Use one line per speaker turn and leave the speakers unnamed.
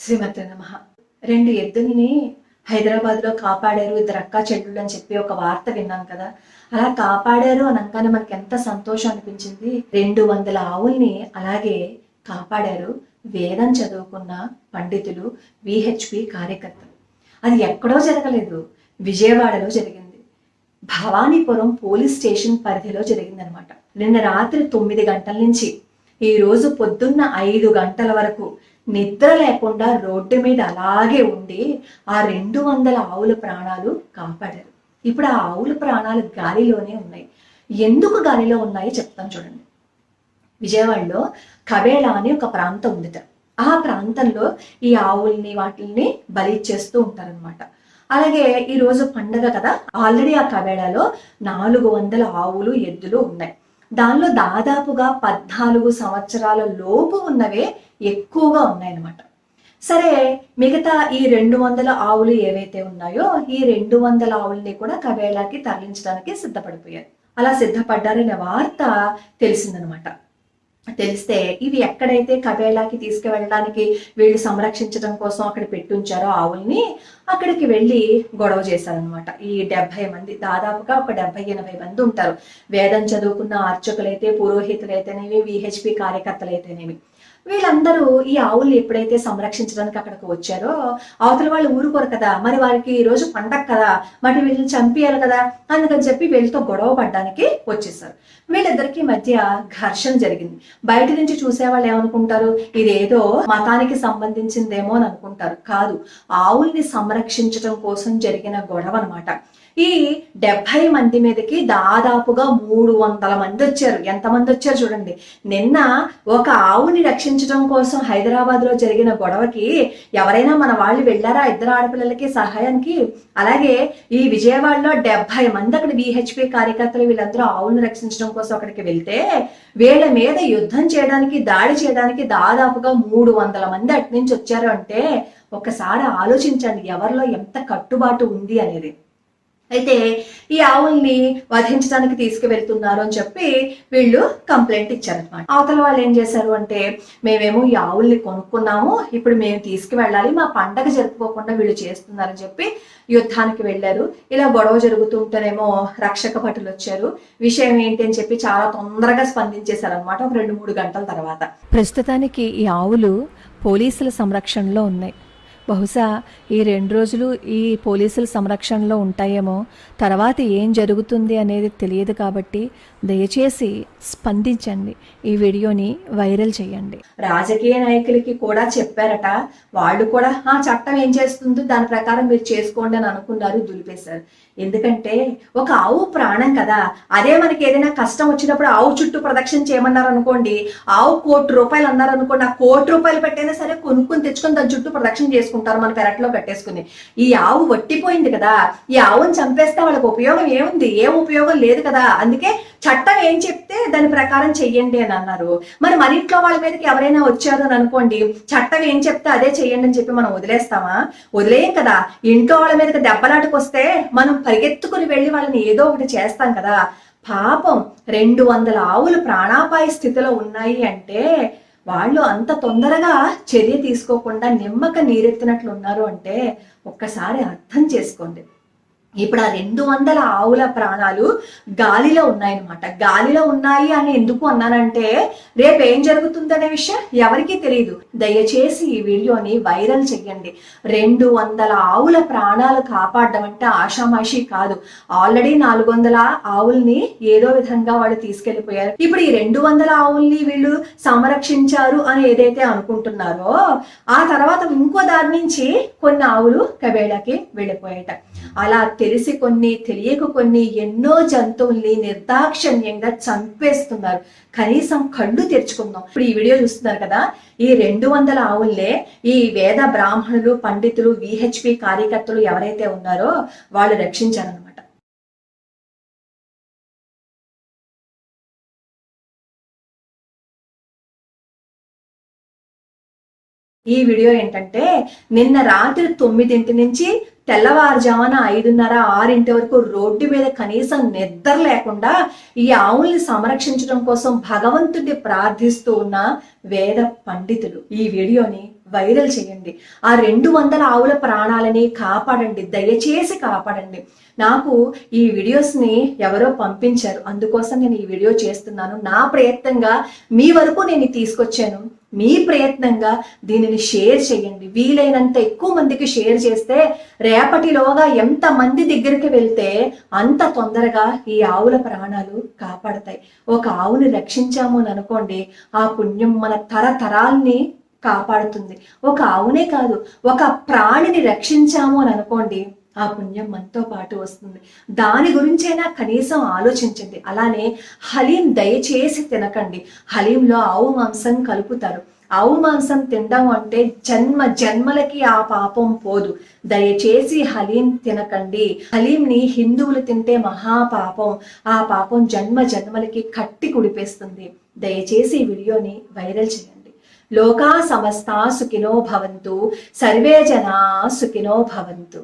శ్రీమతి నమః. 2 ఎద్దుల్ని హైదరాబాద్లో కాపాడారు ఇద్దరు అక్కా చెల్లెళ్ళు అని చెప్పి ఒక వార్త విన్నాం కదా. అలా కాపాడారు అనగానే మనకి ఎంత సంతోషం అనిపించింది. 200 ఆవుల్ని అలాగే కాపాడారు వేదం చదువుకున్న పండితులు, విహెచ్పి కార్యకర్తలు. అది ఎక్కడో జరగలేదు, విజయవాడలో జరిగింది. భవానీపురం పోలీస్ స్టేషన్ పరిధిలో జరిగిందనమాట. నిన్న రాత్రి 9 గంటల నుంచి ఈ రోజు పొద్దున్న 5 గంటల వరకు నిద్ర లేకుండా రోడ్డు మీద అలాగే ఉండి ఆ 200 ఆవుల ప్రాణాలు కాపాడారు. ఇప్పుడు ఆ ఆవుల ప్రాణాలు గాలిలోనే ఉన్నాయి. ఎందుకు గాలిలో ఉన్నాయో చెప్తాను చూడండి. విజయవాడలో కవేళ అని ఒక ప్రాంతం ఉందిట. ఆ ప్రాంతంలో ఈ ఆవుల్ని వాటిల్ని బలి చేస్తూ ఉంటారనమాట. అలాగే ఈ రోజు పండగ కదా, ఆల్రెడీ ఆ కవేళలో 400 ఆవులు ఎద్దులు ఉన్నాయి. దానిలో దాదాపుగా 14 సంవత్సరాల లోపు ఉన్నవే ఎక్కువగా ఉన్నాయన్నమాట. సరే, మిగతా ఈ 200 ఆవులు ఏవైతే ఉన్నాయో ఈ 200 ఆవుల్ని కూడా కవేళాకి తరలించడానికి సిద్ధపడిపోయారు. అలా సిద్ధపడ్డారనే వార్త తెలిసిందనమాట. తెలిస్తే ఇవి ఎక్కడైతే కవేళాకి తీసుకువెళ్ళడానికి వీళ్ళు సంరక్షించడం కోసం అక్కడ పెట్టుంచారో ఆవుల్ని, అక్కడికి వెళ్ళి గొడవ చేశారనమాట. ఈ 70 మంది, దాదాపుగా ఒక 70-80 మంది ఉంటారు. వేదం చదువుకున్న అర్చకులైతే, పురోహితులైతేనేమి, విహెచ్పి కార్యకర్తలైతేనేమి, వీళ్ళందరూ ఈ ఆవుల్ని ఎప్పుడైతే సంరక్షించడానికి అక్కడికి వచ్చారో అవతల వాళ్ళు ఊరుకోరు కదా, మరి వారికి ఈ రోజు పండగ కదా, మరి వీళ్ళని చంపేయాలి కదా, అందుకని చెప్పి వీళ్ళతో గొడవ పడ్డానికి వచ్చేసారు. వీళ్ళిద్దరికి మధ్య ఘర్షణ జరిగింది. బయట నుంచి చూసేవాళ్ళు ఏమనుకుంటారు, ఇదేదో మతానికి సంబంధించిందేమో అని అనుకుంటారు. కాదు, ఆవుల్ని సంరక్షించడం కోసం జరిగిన గొడవ అనమాట. ఈ 70 మంది మీదకి దాదాపుగా 300 మంది వచ్చారు. ఎంతమంది వచ్చారు చూడండి. నిన్న ఒక ఆవుని రక్షించడం కోసం హైదరాబాద్ లో జరిగిన గొడవకి ఎవరైనా మన వాళ్ళు వెళ్ళారా ఇద్దరు ఆడపిల్లలకి సహాయానికి? అలాగే ఈ విజయవాడలో 70 మంది అక్కడ విహెచ్పి కార్యకర్తలు వీళ్ళందరూ ఆవులను రక్షించడం కోసం అక్కడికి వెళ్తే వీళ్ళ మీద యుద్ధం చేయడానికి, దాడి చేయడానికి దాదాపుగా 300 మంది అటు నుంచి వచ్చారు అంటే ఒకసారి ఆలోచించండి ఎవరిలో ఎంత కట్టుబాటు ఉంది అనేది. అయితే ఈ ఆవుల్ని వధించడానికి తీసుకువెళ్తున్నారు అని చెప్పి వీళ్ళు కంప్లైంట్ ఇచ్చారనమాట. అవతల వాళ్ళు ఏం చేశారు అంటే, మేమేమో ఈ ఆవుల్ని కొనుక్కున్నాము, ఇప్పుడు మేము తీసుకువెళ్ళాలి, మా పండగ జరుపుకోకుండా వీళ్ళు చేస్తున్నారని చెప్పి యుద్ధానికి వెళ్ళారు. ఇలా గొడవ జరుగుతుంటేనేమో రక్షక భటులు వచ్చారు. విషయం ఏంటి అని చెప్పి చాలా తొందరగా స్పందించేశారనమాట. ఒక 2-3 గంటల తర్వాత ప్రస్తుతానికి ఈ ఆవులు పోలీసుల సంరక్షణలో ఉన్నాయి. బహుశా ఈ 2 రోజులు ఈ పోలీసుల సంరక్షణలో ఉంటాయేమో, తర్వాత ఏం జరుగుతుంది అనేది తెలియదు. కాబట్టి దయచేసి స్పందించండి, ఈ వీడియోని వైరల్ చేయండి. రాజకీయ నాయకులకి కూడా చెప్పారట, వాళ్ళు కూడా చట్టం ఏం చేస్తుందో దాని ప్రకారం మీరు చేసుకోండి అని అనుకున్నారు, దులిపేశారు. ఎందుకంటే ఒక ఆవు ప్రాణం కదా. అదే మనకి ఏదైనా కష్టం వచ్చినప్పుడు ఆవు చుట్టూ ప్రదక్షిణ చేయమన్నారు అనుకోండి, ఆవు ₹1,00,00,000 అన్నారు అనుకోండి, ఆ ₹1,00,00,000 పెట్టైనా సరే కొనుక్కుని తెచ్చుకొని దాని చుట్టూ ప్రదక్షిణ చేసుకుంటారు మన పెరట్లో కట్టేసుకుని. ఈ ఆవు వట్టిపోయింది కదా, ఈ ఆవుని చంపేస్తే వాళ్ళకి ఉపయోగం ఏముంది? ఏం ఉపయోగం లేదు కదా. అందుకే చట్టం ఏం చెప్తే దాని ప్రకారం చెయ్యండి అని అన్నారు. మరి ఇంట్లో వాళ్ళ మీదకి ఎవరైనా వచ్చారు అని అనుకోండి, చట్టం ఏం చెప్తే అదే చెయ్యండి అని చెప్పి మనం వదిలేస్తామా? వదిలేయం కదా. ఇంట్లో వాళ్ళ మీదకి దెబ్బలాటకు వస్తే మనం పరిగెత్తుకుని వెళ్ళి వాళ్ళని ఏదో ఒకటి చేస్తాం కదా. పాపం 200 ఆవులు ప్రాణాపాయ స్థితిలో ఉన్నాయి అంటే వాళ్ళు అంత తొందరగా చర్య తీసుకోకుండా నిమ్మక నీరెత్తినట్లు ఉన్నారు అంటే ఒక్కసారి అర్థం చేసుకోండి. ఇప్పుడు ఆ 200 ఆవుల ప్రాణాలు గాలిలో ఉన్నాయన్నమాట. గాలిలో ఉన్నాయి అని ఎందుకు అన్నానంటే రేపు ఏం జరుగుతుందనే విషయం ఎవరికీ తెలియదు. దయచేసి ఈ వీడియోని వైరల్ చెయ్యండి. 200 ఆవుల ప్రాణాలు కాపాడడం అంటే ఆషామాషి కాదు. ఆల్రెడీ 400 ఆవుల్ని ఏదో విధంగా వాళ్ళు తీసుకెళ్లిపోయారు. ఇప్పుడు ఈ 200 ఆవుల్ని వీళ్ళు సంరక్షించారు అని ఏదైతే అనుకుంటున్నారో ఆ తర్వాత ఇంకో దారి నుంచి కొన్ని ఆవులు కవేళాకి వెళ్ళిపోయాట. అలా తెలిసి కొన్ని, తెలియక కొన్ని ఎన్నో జంతువుల్ని నిర్దాక్షణ్యంగా చంపేస్తున్నారు. కనీసం కళ్ళు తెరుచుకుందాం. ఇప్పుడు ఈ వీడియో చూస్తున్నారు కదా, ఈ 200 ఆవుల్నే ఈ వేద బ్రాహ్మణులు, పండితులు, విహెచ్పి కార్యకర్తలు ఎవరైతే ఉన్నారో వాళ్ళు రక్షించారనమాట. ఈ వీడియో ఏంటంటే నిన్న రాత్రి 9 నుంచి తెల్లవారుజామున 5:30, 6 వరకు రోడ్డు మీద కనీసం నిద్ర లేకుండా ఈ ఆవుల్ని సంరక్షించడం కోసం భగవంతుడిని ప్రార్థిస్తూ ఉన్న వేద పండితులు ఈ వీడియోని వైరల్ చేయండి. ఆ 200 ఆవుల ప్రాణాలని కాపాడండి, దయచేసి కాపాడండి. నాకు ఈ వీడియోస్ని ఎవరో పంపించారు, అందుకోసం నేను ఈ వీడియో చేస్తున్నాను. నా ప్రయత్నంగా మీ వరకు నేను తీసుకొచ్చాను. మీ ప్రయత్నంగా దీనిని షేర్ చేయండి. వీలైనంత ఎక్కువ మందికి షేర్ చేస్తే రేపటిలోగా ఎంత మంది దగ్గరికి వెళ్తే అంత తొందరగా ఈ ఆవుల ప్రాణాలు కాపాడతాయి. ఒక ఆవుని రక్షించాము అని అనుకోండి, ఆ పుణ్యం మన తరతరాల్ని కాపాడుతుంది. ఒక ఆవునే కాదు, ఒక ప్రాణిని రక్షించాము అని అనుకోండి, ఆ పుణ్యం మనతో పాటు వస్తుంది. దాని గురించైనా కనీసం ఆలోచించండి. అలానే హలీం దయచేసి తినకండి. హలీంలో ఆవు మాంసం కలుపుతారు. ఆవు మాంసం తినడం అంటే జన్మ జన్మలకి ఆ పాపం పోదు. దయచేసి హలీం తినకండి. హలీంని హిందువులు తింటే మహాపాపం. ఆ పాపం జన్మ జన్మలకి కట్టి కుడిపేస్తుంది. దయచేసి ఈ వీడియోని వైరల్ చేయండి. లోకా సమస్తా సుఖినో భవంతు, సర్వే జనా సుఖినో భవంతు.